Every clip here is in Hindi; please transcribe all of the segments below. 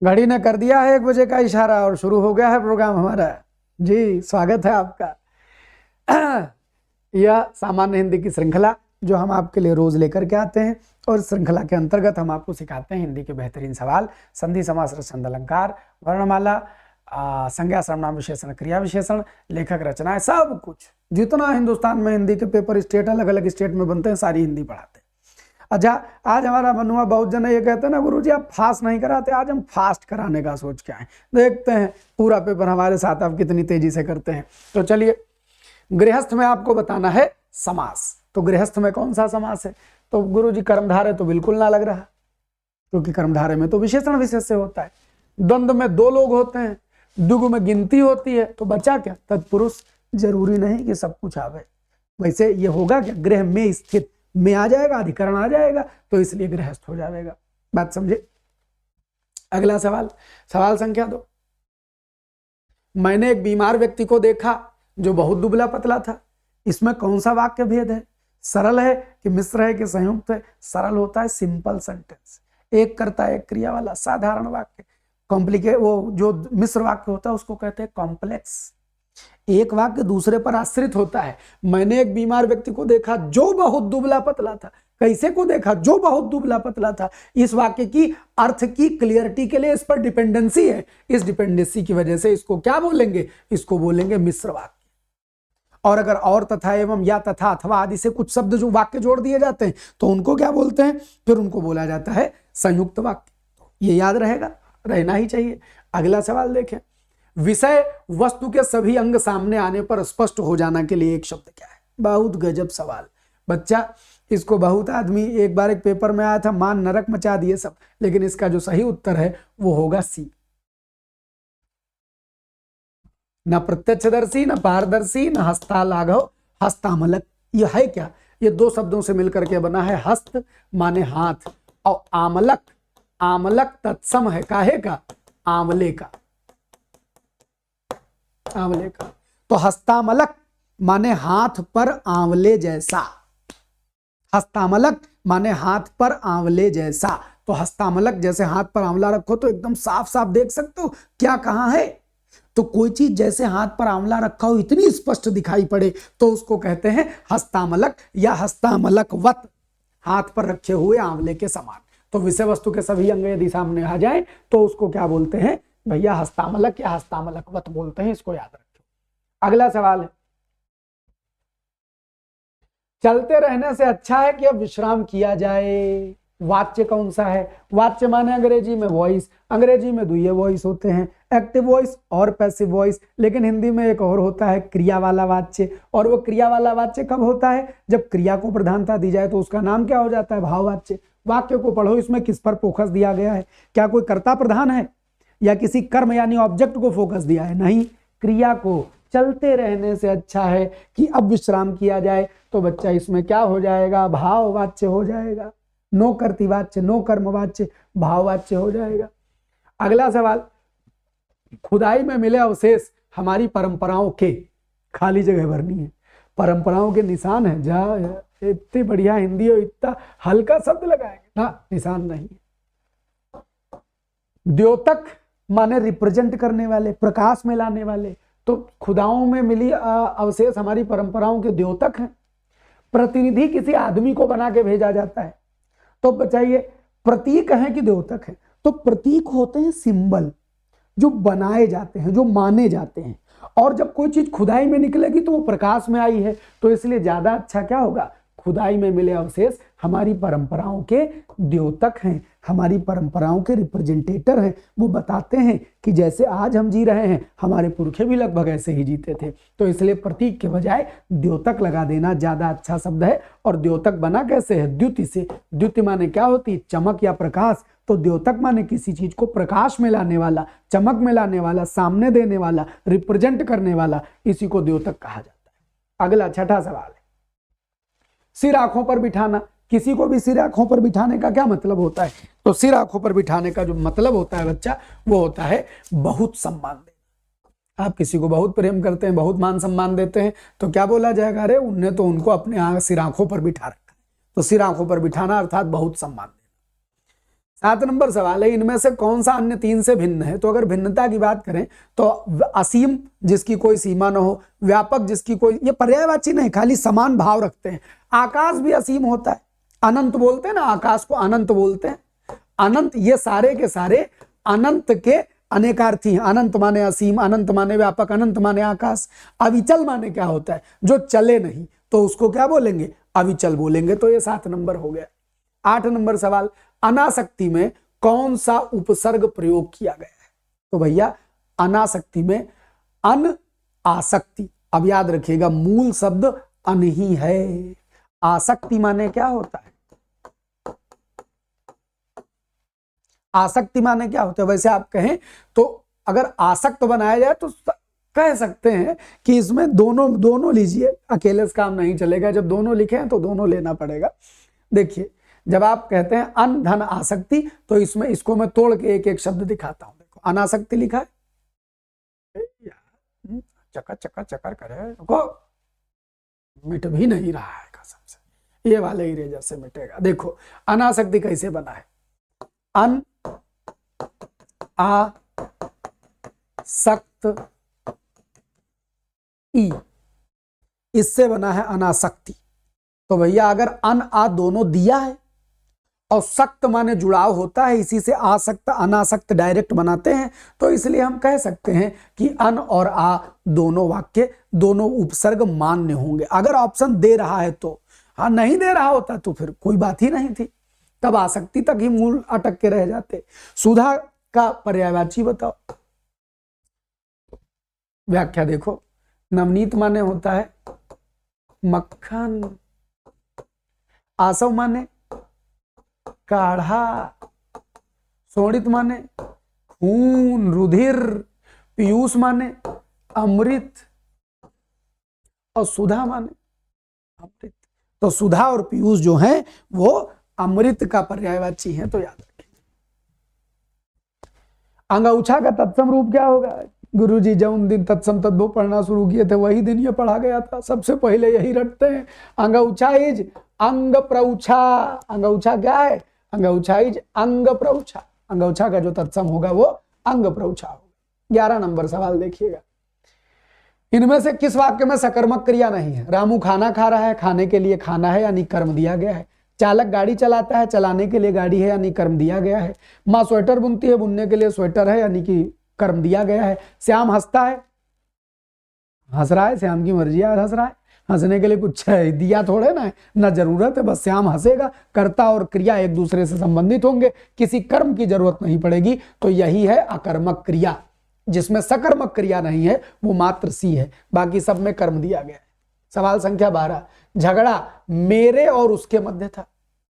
घड़ी ने कर दिया है 1 बजे का इशारा और शुरू हो गया है प्रोग्राम हमारा। जी स्वागत है आपका। यह सामान्य हिंदी की श्रृंखला जो हम आपके लिए रोज लेकर के आते हैं और इस श्रृंखला के अंतर्गत हम आपको सिखाते हैं हिंदी के बेहतरीन सवाल, संधि समास रस छंद अलंकार, वर्णमाला, संज्ञा सर्वनाम विशेषण क्रिया विशेषण, लेखक रचनाएं, सब कुछ जितना हिंदुस्तान में हिंदी के पेपर स्टेट अलग अलग स्टेट में बनते हैं सारी हिंदी पढ़ाते हैं। अच्छा, आज हमारा मन हुआ, बहुत जन ये कहते हैं ना गुरुजी आप फास्ट नहीं कराते, आज हम फास्ट कराने का सोच के आए। देखते हैं पूरा पेपर हमारे साथ आप कितनी तेजी से करते हैं। तो चलिए, गृहस्थ में आपको बताना है समास। तो गृहस्थ में कौन सा समास है? तो गुरुजी कर्मधारय तो बिल्कुल ना लग रहा, क्योंकि कर्मधारय में तो विशेषण विशेष्य होता है। द्वंद्व में 2 लोग होते हैं, द्विगु में गिनती होती है, तो बचा क्या? तत्पुरुष। जरूरी नहीं कि सब कुछ आवे। वैसे ये होगा क्या? गृह में स्थित में आ जाएगा, अधिकरण आ जाएगा, तो इसलिए गृहस्थ हो जाएगा। बात समझे? अगला सवाल, सवाल संख्या 2। मैंने एक बीमार व्यक्ति को देखा जो बहुत दुबला पतला था। इसमें कौन सा वाक्य भेद है? सरल है कि मिश्र है कि संयुक्त है? सरल होता है सिंपल सेंटेंस, एक कर्ता एक क्रिया वाला साधारण वाक्य। कॉम्प्लिकेट वो जो मिश्र वाक्य होता है उसको कहते हैं कॉम्प्लेक्स। एक वाक्य दूसरे पर आश्रित होता है। मैंने एक बीमार व्यक्ति को देखा जो बहुत दुबला पतला था। कैसे को देखा? जो बहुत दुबला पतला था। इस वाक्य की अर्थ की क्लियरिटी के लिए इस पर डिपेंडेंसी है। इस डिपेंडेंसी की वजह से इसको क्या बोलेंगे? इसको बोलेंगे मिश्र वाक्य। और अगर और तथा एवं या तथा अथवा आदि से कुछ शब्द जो वाक्य जोड़ दिए जाते हैं तो उनको क्या बोलते हैं? फिर उनको बोला जाता है संयुक्त वाक्य। ये याद रहेगा, रहना ही चाहिए। अगला सवाल देखें, विषय वस्तु के सभी अंग सामने आने पर स्पष्ट हो जाना के लिए एक शब्द क्या है? बहुत गजब सवाल बच्चा, इसको बहुत आदमी, एक बार एक पेपर में आया था, मान नरक मचा दिए सब, लेकिन इसका जो सही उत्तर है वो होगा सी। न प्रत्यक्षदर्शी, न पारदर्शी, न हस्तालाघव, हस्तामलक। ये है क्या? ये 2 शब्दों से मिलकर के बना है। हस्त माने हाथ और आमलक, आमलक तत्सम है काहे का? आंवले का, आंवले का। तो हस्तामलक माने हाथ पर आंवले जैसा। हस्तामलक माने हाथ पर आंवले जैसा। तो हस्तामलक जैसे हाथ पर आंवला रखो तो एकदम साफ साफ देख सकते हो क्या कहां है। तो कोई चीज जैसे हाथ पर आंवला रखा हो इतनी स्पष्ट दिखाई पड़े तो उसको कहते हैं हस्तामलक या हस्तामलकवत, हाथ पर रखे हुए आंवले के समान। तो विषय वस्तु के सभी अंग यदि सामने आ जाए तो उसको क्या बोलते हैं भैया? हस्तामलक या हस्तामलकवत बोलते हैं। इसको याद रखो। अगला सवाल है, चलते रहने से अच्छा है कि अब विश्राम किया जाए। वाच्य कौन सा है? वाच्य माने अंग्रेजी में वॉइस। अंग्रेजी में 2 वॉइस होते हैं, एक्टिव वॉइस और पैसिव वॉइस। लेकिन हिंदी में एक और होता है क्रिया वाला वाच्य। और वो क्रिया वाला वाच्य कब होता है? जब क्रिया को प्रधानता दी जाए तो उसका नाम क्या हो जाता है? भाववाच्य। वाक्य को पढ़ो, इसमें किस पर फोकस दिया गया है? क्या कोई कर्ता प्रधान है या किसी कर्म यानी ऑब्जेक्ट को फोकस दिया है? नहीं, क्रिया को। चलते रहने से अच्छा है कि अब विश्राम किया जाए। तो बच्चा इसमें क्या हो जाएगा? भाववाच्य हो जाएगा। नो कर्तृवाच्य, नो कर्मवाच्य, भाववाच्य हो जाएगा। अगला सवाल, खुदाई में मिले अवशेष हमारी परंपराओं के, खाली जगह भरनी है। परंपराओं के निशान है। जा इतनी बढ़िया हिंदी हो, इतना हल्का शब्द लगाएंगे ना, निशान नहीं। द्योतक माने रिप्रेजेंट करने वाले, प्रकाश में लाने वाले। तो खुदाओं में मिली अवशेष हमारी परंपराओं के द्योतक हैं। प्रतिनिधि किसी आदमी को बना के भेजा जाता है। तो बताइए प्रतीक है कि द्योतक है? तो प्रतीक होते हैं सिंबल जो बनाए जाते हैं, जो माने जाते हैं। और जब कोई चीज खुदाई में निकलेगी तो वो प्रकाश में आई है, तो इसलिए ज्यादा अच्छा क्या होगा? खुदाई में मिले अवशेष हमारी परंपराओं के द्योतक हैं, हमारी परंपराओं के रिप्रेजेंटेटर हैं। वो बताते हैं कि जैसे आज हम जी रहे हैं हमारे पुरखे भी लगभग ऐसे ही जीते थे। तो इसलिए प्रतीक के बजाय द्योतक लगा देना ज्यादा अच्छा शब्द है। और द्योतक बना कैसे है? द्युति से। द्युति माने क्या होती है? चमक या प्रकाश। तो द्योतक माने किसी चीज को प्रकाश में लाने वाला, चमक में लाने वाला, सामने देने वाला, रिप्रेजेंट करने वाला, इसी को द्योतक कहा जाता है। अगला छठा सवाल है, सिर आंखों पर बिठाना। किसी को भी सिर आंखों पर बिठाने का क्या मतलब होता है? तो सिर आंखों पर बिठाने का जो मतलब होता है बच्चा, वो होता है बहुत सम्मान देना। आप किसी को बहुत प्रेम करते हैं, बहुत मान सम्मान देते हैं, तो क्या बोला जाएगा? अरे उनने तो उनको अपने सिर आंखों पर बिठा रखा है। तो सिर आंखों पर बिठाना अर्थात बहुत सम्मान देना। 7 नंबर सवाल है, इनमें से कौन सा अन्य 3 से भिन्न है? तो अगर भिन्नता की बात करें तो असीम जिसकी कोई सीमा न हो, व्यापक जिसकी कोई, ये पर्यायवाची नहीं, खाली समान भाव रखते हैं। आकाश भी असीम होता है, अनंत बोलते हैं ना, आकाश को अनंत बोलते हैं। अनंत, ये सारे के सारे अनंत के अनेकार्थी हैं। अनंत माने असीम, अनंत माने व्यापक, अनंत माने आकाश। अविचल माने क्या होता है? जो चले नहीं, तो उसको क्या बोलेंगे? अविचल बोलेंगे। तो ये 7 नंबर हो गया। 8 नंबर सवाल, अनासक्ति में कौन सा उपसर्ग प्रयोग किया गया है? तो भैया अनासक्ति में अन आसक्ति, अब याद रखिएगा मूल शब्द अन ही है। आसक्ति माने क्या होता है? आसक्ति माने क्या होता है? वैसे आप कहें तो अगर आसक्त बनाया जाए तो कह सकते हैं कि इसमें दोनों लीजिए, अकेले से काम नहीं चलेगा। जब दोनों लिखे हैं तो दोनों लेना पड़ेगा। देखिए, जब आप कहते हैं अन धन आसक्ति, तो इसमें इसको मैं तोड़ के एक एक शब्द दिखाता हूं। देखो, अनासक्ति लिखा है, चकर चकर चकर करे, देखो मिट भी नहीं रहा है कसम से, ये वाले इरेजर से मिटेगा। देखो अनासक्ति कैसे बना है? अन आ सक्त ई, इससे बना है अनासक्ति। तो भैया अगर अन आ दोनों दिया है और सक्त माने जुड़ाव होता है, इसी से आसक्त अनासक्त डायरेक्ट बनाते हैं, तो इसलिए हम कह सकते हैं कि अन और आ दोनों वाक्य, दोनों उपसर्ग मान्य होंगे। अगर ऑप्शन दे रहा है तो, हाँ नहीं दे रहा होता तो फिर कोई बात ही नहीं थी, तब आसक्ति तक ही मूल अटक के रह जाते। सुधा का पर्यायवाची बताओ। व्याख्या देखो, नवनीत माने होता है मक्खन, आसव माने काढ़ा, सोडित माने खून रुधिर, पीयूष माने अमृत और सुधा माने अमृत। तो सुधा और पीयूष जो हैं वो अमृत का पर्यायवाची हैं, तो याद रखें। अंगऊछा का तत्सम रूप क्या होगा? गुरुजी जब उन दिन तत्सम तद्भव पढ़ना शुरू किए थे वही दिन ये पढ़ा गया था, सबसे पहले यही रटते हैं। अंगऊछा इज अंग प्रउछा। अंगऊछा क्या है? अंगऊछा इज अंग प्रउछा। अंगऊछा का जो तत्सम होगा वो अंग प्रउछा होगा। 11 नंबर सवाल देखिएगा, इनमें से किस वाक्य में सकर्मक क्रिया नहीं है? रामू खाना खा रहा है, खाने के लिए खाना है यानी कर्म दिया गया है। चालक गाड़ी चलाता है, चलाने के लिए गाड़ी है यानी कर्म दिया गया है। माँ स्वेटर बुनती है, बुनने के लिए स्वेटर है यानी कि कर्म दिया गया है। श्याम हंसता है, हंस रहा है, श्याम की मर्जी है, हंस रहा है। हंसने के लिए कुछ दिया थोड़े ना जरूरत है, बस श्याम हंसेगा। कर्ता और क्रिया एक दूसरे से संबंधित होंगे, किसी कर्म की जरूरत नहीं पड़ेगी। तो यही है अकर्मक क्रिया। जिसमें सकर्मक क्रिया नहीं है वो मात्र सी है, बाकी सब में कर्म दिया गया है। सवाल संख्या 12, झगड़ा मेरे और उसके मध्य था।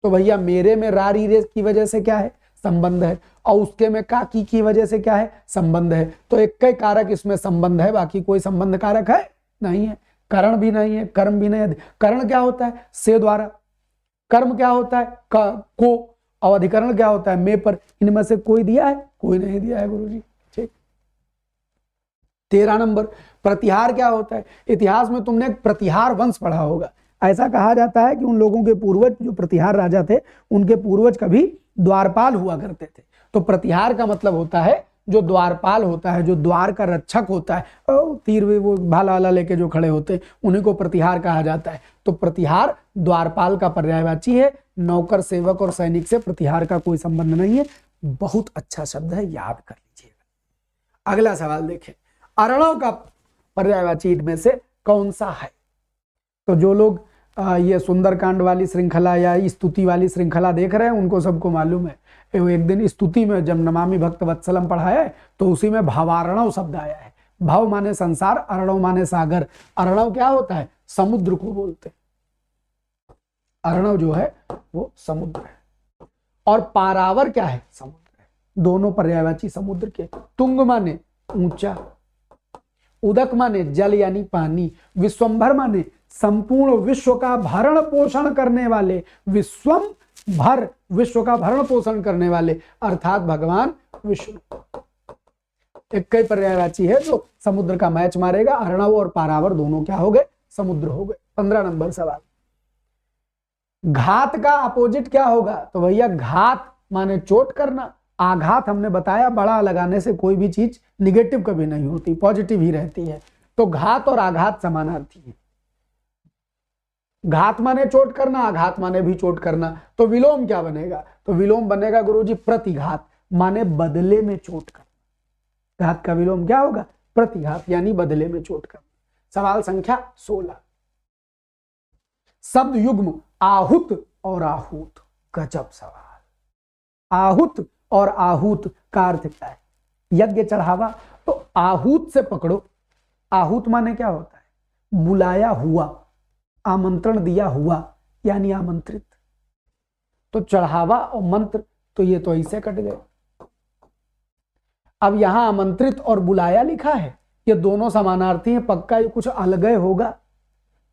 तो भैया मेरे में रा री रे की वजह से क्या है? संबंध है, और उसके में का की वजह से क्या है? संबंध है। तो एक कई कारक इसमें संबंध है, बाकी कोई संबंध कारक है नहीं है। करण भी नहीं है, कर्म भी नहीं है। करण क्या होता है? से द्वारा। कर्म क्या होता है? को। और अधिकरण क्या होता है? में पर। इनमें से कोई दिया है? कोई नहीं दिया है गुरुजी। ठीक। 13 नंबर, प्रतिहार क्या होता है? इतिहास में तुमने एक प्रतिहार वंश पढ़ा होगा। ऐसा कहा जाता है कि उन लोगों के पूर्वज जो प्रतिहार राजा थे, उनके पूर्वज कभी द्वारपाल हुआ करते थे। तो प्रतिहार का मतलब होता है जो द्वारपाल होता है, जो द्वार का रक्षक होता है, तीर वो भाला वाला लेके जो खड़े होते हैं, उन्हीं को प्रतिहार कहा जाता है। तो प्रतिहार द्वारपाल का पर्यायवाची है। नौकर, सेवक और सैनिक से प्रतिहार का कोई संबंध नहीं है। बहुत अच्छा शब्द है, याद कर लीजिएगा। अगला सवाल देखें, अर्णव का पर्यायवाची इनमें से कौन सा है? तो जो लोग ये सुंदरकांड वाली श्रृंखला या स्तुति वाली श्रृंखला देख रहे हैं उनको सबको मालूम है। एक दिन स्तुति में जब नमामि भक्त वत्सलम पढ़ाया है तो उसी में भवार्णव शब्द आया है। भव माने संसार, अर्णव माने सागर। अर्णव क्या होता है? समुद्र को बोलते। अर्णव जो है वो समुद्र है। और पारावर क्या है? समुद्र है। दोनों पर्यायवाची समुद्र के। तुंग माने ऊंचा, उदक माने जल यानी पानी, विश्वंभर माने संपूर्ण विश्व का भरण पोषण करने वाले, विश्वम भर विश्व का भरण पोषण करने वाले अर्थात भगवान विष्णु। एक कई पर्यायवाची है जो समुद्र का मैच मारेगा। अर्णव और पारावर दोनों क्या हो गए? समुद्र हो गए। 15 नंबर सवाल, घात का अपोजिट क्या होगा? तो भैया घात माने चोट करना। आघात हमने बताया बड़ा लगाने से कोई भी चीज निगेटिव कभी नहीं होती, पॉजिटिव ही रहती है। तो घात और आघात समानार्थी है। घात माने चोट करना, आघात माने भी चोट करना। तो विलोम क्या बनेगा? तो विलोम बनेगा गुरुजी प्रतिघात, माने बदले में चोट करना। घात का विलोम क्या होगा? प्रतिघात, यानी बदले में चोट करना। सवाल संख्या 16, शब्द युग्म आहुत और आहूत। गजब सवाल। आहुत और आहूत का अर्थ क्या है? यज्ञ चढ़ावा। तो आहूत से पकड़ो। आहूत माने क्या होता है? बुलाया हुआ, आमंत्रण दिया हुआ, यानी आमंत्रित। तो चढ़ावा और मंत्र, तो ये तो ऐसे कट गए। अब यहां आमंत्रित और बुलाया लिखा है, ये दोनों समानार्थी हैं, पक्का ये कुछ अलग होगा,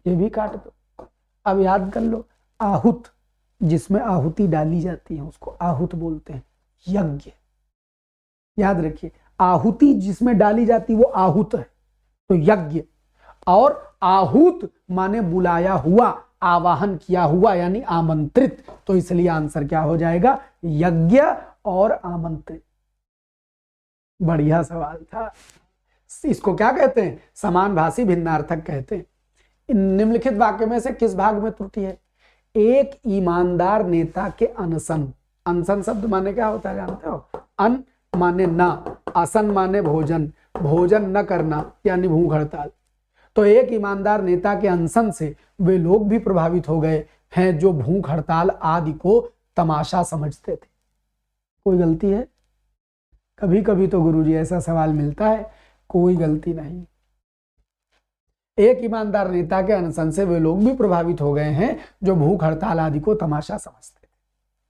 ये भी काट दो। अब याद कर लो, आहुत जिसमें आहुति डाली जाती है उसको आहुत बोलते हैं। यज्ञ, याद रखिए, आहुति जिसमें डाली जाती वो आहुत है, तो यज्ञ। और आहूत माने बुलाया हुआ, आवाहन किया हुआ, यानी आमंत्रित। तो इसलिए आंसर क्या हो जाएगा? यज्ञ और आमंत्रित। बढ़िया सवाल था। इसको क्या कहते हैं? समानभाषी भिन्नार्थक कहते हैं। निम्नलिखित वाक्य में से किस भाग में त्रुटि है? एक ईमानदार नेता के अनशन। अनशन शब्द माने क्या होता है जानते हो? अन माने ना, असन माने भोजन, भोजन न करना यानी भूख हड़ताल। तो एक ईमानदार नेता के अनशन से वे लोग भी प्रभावित हो गए हैं जो भूख हड़ताल आदि को तमाशा समझते थे। कोई गलती है? कभी कभी तो गुरुजी ऐसा सवाल मिलता है, कोई गलती नहीं। एक ईमानदार नेता के अनशन से वे लोग भी प्रभावित हो गए हैं जो भूख हड़ताल आदि को तमाशा समझते थे।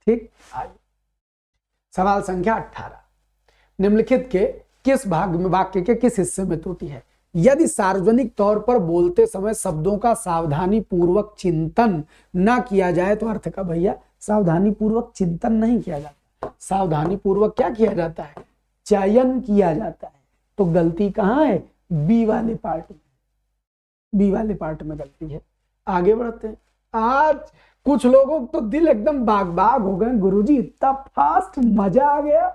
ठीक, आइए सवाल संख्या 18, निम्नलिखित के किस भाग में, वाक्य के किस हिस्से में त्रुटि है? यदि सार्वजनिक तौर पर बोलते समय शब्दों का सावधानी पूर्वक चिंतन न किया जाए तो अर्थ का भैया सावधानी पूर्वक चिंतन नहीं किया जाता, सावधानी पूर्वक क्या किया जाता है? चयन किया जाता है। तो गलती कहां है? बी वाले पार्ट में, बी वाले पार्ट में गलती है। आगे बढ़ते हैं। आज कुछ लोगों को तो दिल एकदम बाग बाग हो गए, गुरुजी इतना फास्ट, मजा आ गया।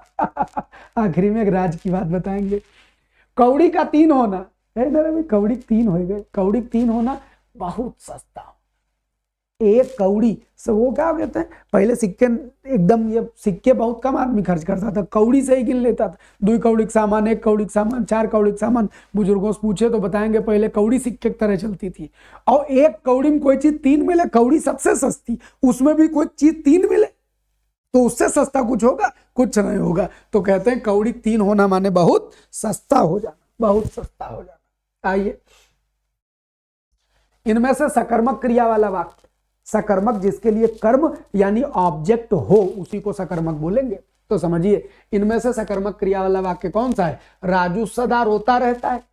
आखिरी में एक राज की बात बताएंगे। कौड़ी का 3 होना, कौड़ी 3 हो गए, कौड़ी 3 होना बहुत सस्ता। एक कौड़ी से वो क्या कहते हैं, पहले सिक्के एकदम, ये सिक्के बहुत कम आदमी खर्च करता था, कौड़ी से ही गिन लेता था। 2 कौड़ी का सामान, 1 कौड़ी का सामान, 4 कौड़ी का सामान। बुजुर्गों से पूछे तो बताएंगे पहले कौड़ी सिक्के की तरह चलती थी। और 1 कौड़ी में कोई चीज 3 मिले, कौड़ी सबसे सस्ती, उसमें भी कोई चीज 3 मिले तो उससे सस्ता कुछ होगा? कुछ नहीं होगा। तो कहते हैं कौड़ी 3 होना माने बहुत सस्ता हो जाना, बहुत सस्ता हो जाना। आइए, इनमें से सकर्मक क्रिया वाला वाक्य, सकर्मक जिसके लिए कर्म यानी ऑब्जेक्ट हो उसी को सकर्मक बोलेंगे। तो समझिए, इनमें से सकर्मक क्रिया वाला वाक्य कौन सा है? राजू सदा रोता रहता है।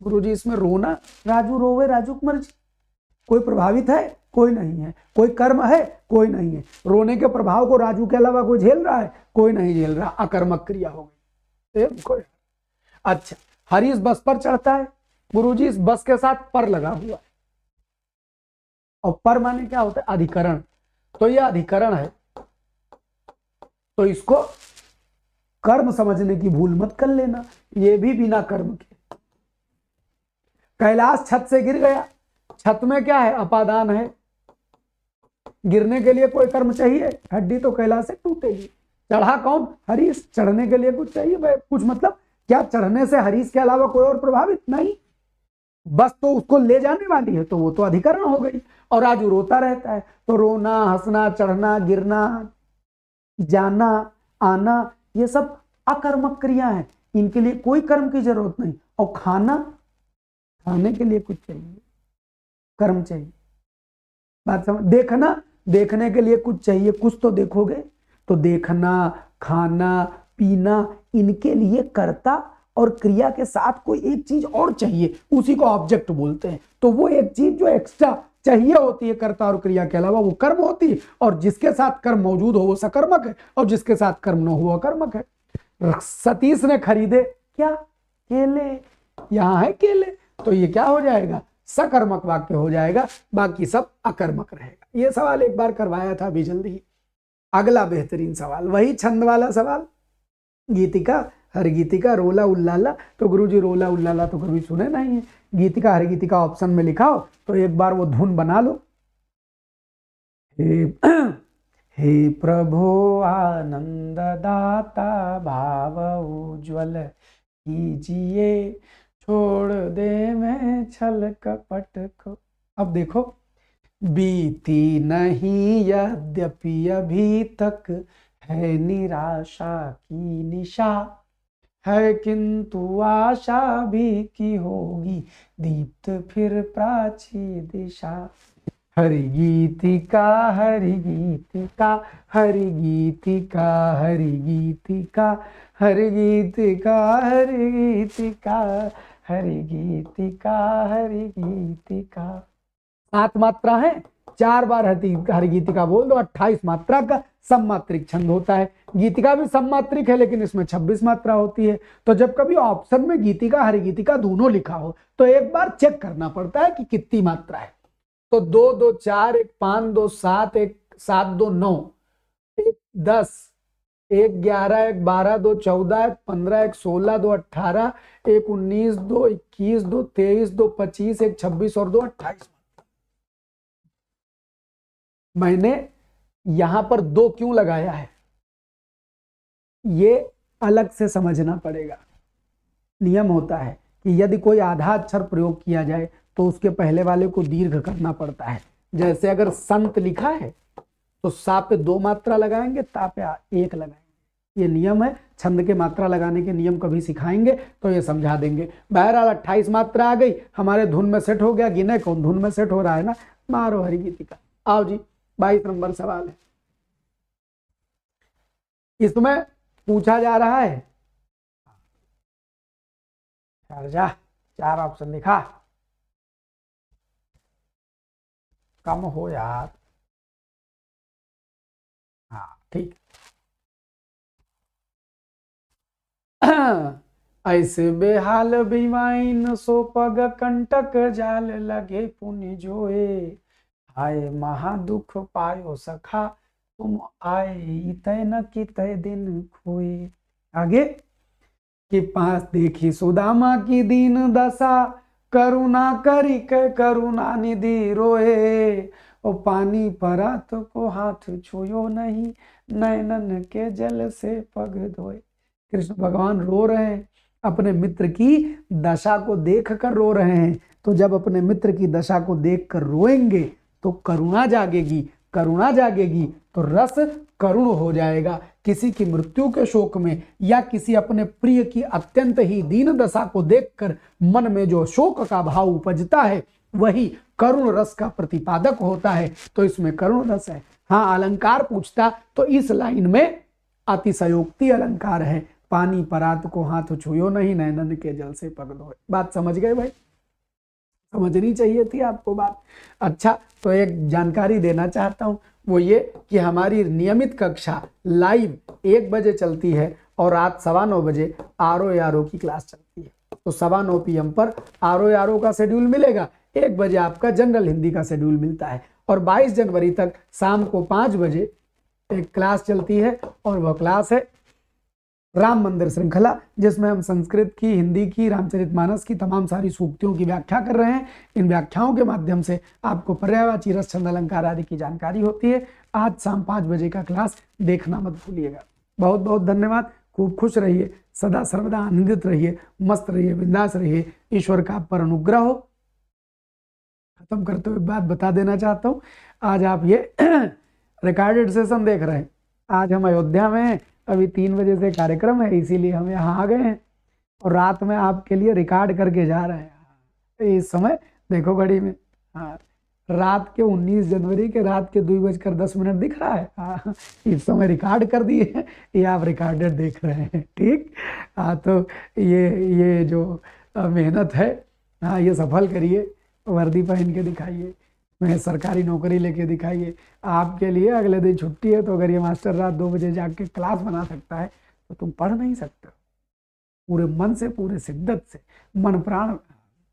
गुरुजी इसमें रोना, राजू रोवे, राजू की मर्जी। कोई प्रभावित है? कोई नहीं है। कोई कर्म है? कोई नहीं है। रोने के प्रभाव को राजू के अलावा कोई झेल रहा है? कोई नहीं झेल रहा, अकर्मक क्रिया हो गई। अच्छा, हरीश बस पर चढ़ता है। गुरुजी इस बस के साथ पर लगा हुआ है, और पर माने क्या होता है? अधिकरण। तो यह अधिकरण है, तो इसको कर्म समझने की भूल मत कर लेना, ये भी बिना कर्म के। कैलाश छत से गिर गया, छत में क्या है? अपादान है। गिरने के लिए कोई कर्म चाहिए? हड्डी तो कैलाश से टूटेगी। चढ़ा कौन? हरीश। चढ़ने के लिए कुछ चाहिए भाई? कुछ मतलब क्या चढ़ने से हरीश के अलावा कोई और प्रभावित नहीं? बस तो उसको ले जाने वाली है, तो वो तो अधिकरण हो गई। और राजू रोता रहता है, तो रोना, हंसना, चढ़ना, गिरना, जाना, आना, ये सब अकर्मक क्रिया है, इनके लिए कोई कर्म की जरूरत नहीं। और खाना, खाने के लिए कुछ चाहिए, कर्म चाहिए। बात समझ? देखना, देखने के लिए कुछ चाहिए, कुछ तो देखोगे। तो देखना, खाना, पीना, इनके लिए कर्ता और क्रिया के साथ कोई एक चीज और चाहिए, उसी को ऑब्जेक्ट बोलते हैं। तो वो एक चीज जो एक्स्ट्रा चाहिए होती है कर्ता और क्रिया के अलावा, वो कर्म होती है। और जिसके साथ कर्म मौजूद हो वो सकर्मक है, और जिसके साथ कर्म न हो अकर्मक है। सतीश ने खरीदे क्या? केले। यहां है केले, तो ये क्या हो जाएगा? सकर्मक वाक्य हो जाएगा, बाकी सब अकर्मक रहेगा। ये सवाल एक बार करवाया था अभी जल्दी ही। अगला बेहतरीन सवाल, वही छंद वाला सवाल, गीतिका हर गीतिका रोला उल्लाला, तो गुरुजी रोला उल्लाला तो कभी सुने नहीं है, गीतिका हर गीतिका ऑप्शन में लिखा हो तो एक बार वो धुन बना लो। हे प्रभु आनंद दाता भाव उज्ज्वल कीजिए, छोड़ दे मैं छल कपट को। अब देखो, बीती नहीं यद्यपि अभी तक है निराशा की निशा, है किंतु आशा भी की होगी दीप्त फिर प्राची दिशा। हरि गीतिका हरि गीतिका हरि गीतिका हरि गीतिका हरि गीतिका हरि गीतिका हरि गीतिका हरि गीतिका। 7 मात्रा है, 4 बार हरि गीतिका बोल दो, 28 मात्रा का सममात्रिक छंद होता है। गीतिका भी सममात्रिक है लेकिन इसमें 26 मात्रा होती है। तो जब कभी ऑप्शन में गीतिका हरि गीतिका दोनों लिखा हो तो एक बार चेक करना पड़ता है कि कितनी मात्रा है। तो 2 2 4 1 5 2 7 1 7 2 9 1 10 1 11 1 12 2 14 1 15 1 16 2 18 1 19 2 21 2 23 2 25 1 26 और 2 28। मैंने यहां पर 2 क्यों लगाया है ये अलग से समझना पड़ेगा। नियम होता है कि यदि कोई आधा अक्षर प्रयोग किया जाए तो उसके पहले वाले को दीर्घ करना पड़ता है। जैसे अगर संत लिखा है तो सा पे 2 मात्रा लगाएंगे, ता पे 1 लगाएंगे। ये नियम है, छंद के मात्रा लगाने के नियम कभी सिखाएंगे तो ये समझा देंगे। बहरहाल 28 मात्रा आ गई, हमारे धुन में सेट हो गया। गिने कौन, धुन में सेट हो रहा है ना, मारो हरि गीतिका। आओ जी, 22 नंबर सवाल है। इसमें पूछा जा रहा है, जा 4 ऑप्शन लिखा, कम हो यार। हाँ ठीक। ऐसे बेहाल बेईमान सो पग कंटक जाल लगे पुनि जोए, हाय महा दुख पायो सखा तुम आए तय न की तय दिन खोए। आगे कि पास देखी सुदामा की दीन दशा, करुणा करी के करुणा निधि रोए, ओ पानी परात को हाथ छुयो नहीं, नैनन के जल से पग धोए। कृष्ण भगवान रो रहे हैं, अपने मित्र की दशा को देखकर रो रहे हैं। तो जब अपने मित्र की दशा को देखकर रोएंगे तो करुणा जागेगी, करुणा जागेगी तो रस करुण हो जाएगा। किसी की मृत्यु के शोक में या किसी अपने प्रिय की अत्यंत ही दीन दशा को देखकर मन में जो शोक का भाव उपजता है वही करुण रस का प्रतिपादक होता है। तो इसमें करुण रस है। हाँ, अलंकार पूछता तो इस लाइन में अतिशयोक्ति अलंकार है, पानी परात को हाथ छुयो नहीं, नैनन के जल से पग धोए। बात समझ गए भाई? समझनी चाहिए थी आपको बात। अच्छा, तो एक जानकारी देना चाहता हूं, वो ये कि हमारी नियमित कक्षा लाइव 1 बजे चलती है और रात 9:15 बजे RO की क्लास चलती है। तो 9:15 PM पर RO का शेड्यूल मिलेगा, 1 बजे आपका जनरल हिंदी का शेड्यूल मिलता है। और 22 जनवरी तक शाम को 5 बजे एक क्लास चलती है और वह क्लास है राम मंदिर श्रृंखला, जिसमें हम संस्कृत की, हिंदी की, रामचरितमानस की तमाम सारी सूक्तियों की व्याख्या कर रहे हैं। इन व्याख्याओं के माध्यम से आपको पर्यायवाची रस, छंद, अलंकार आदि की जानकारी होती है। आज शाम 5 बजे का क्लास देखना मत भूलिएगा। बहुत बहुत धन्यवाद। खूब खुश रहिए, सदा सर्वदा आनंदित रहिए, मस्त रहिए, बिंदास रहिए। ईश्वर का आप पर अनुग्रह हो। खत्म करते हुए बात बता देना चाहता हूँ, आज आप ये रिकॉर्डेड सेशन देख रहे हैं। आज हम अयोध्या में हैं, अभी 3 बजे से कार्यक्रम है, इसीलिए हम यहाँ आ गए हैं और रात में आपके लिए रिकॉर्ड करके जा रहे हैं। इस समय देखो घड़ी में, हाँ, रात के 19 जनवरी के रात के 2:10 दिख रहा है। हाँ, इस समय रिकॉर्ड कर दिए हैं, ये आप रिकॉर्डेड देख रहे हैं। ठीक, हाँ, तो ये जो मेहनत है, हाँ, ये सफल करिए। वर्दी पहन के दिखाइए, मैं सरकारी नौकरी लेके दिखाइए। आपके लिए अगले दिन छुट्टी है, तो अगर ये मास्टर रात 2 बजे जाके क्लास बना सकता है तो तुम पढ़ नहीं सकते। पूरे मन से, पूरे शिद्दत से, मन प्राण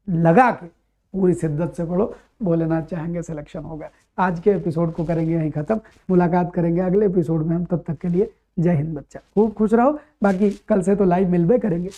लगा के पूरी शिद्दत से पढ़ो। भोलेनाथ चाहेंगे सिलेक्शन होगा। आज के एपिसोड को करेंगे यहीं खत्म। मुलाकात करेंगे अगले एपिसोड में हम, तब तक के लिए जय हिंद बच्चा, खूब खुश रहो। बाकी कल से तो लाइव मिलबे करेंगे।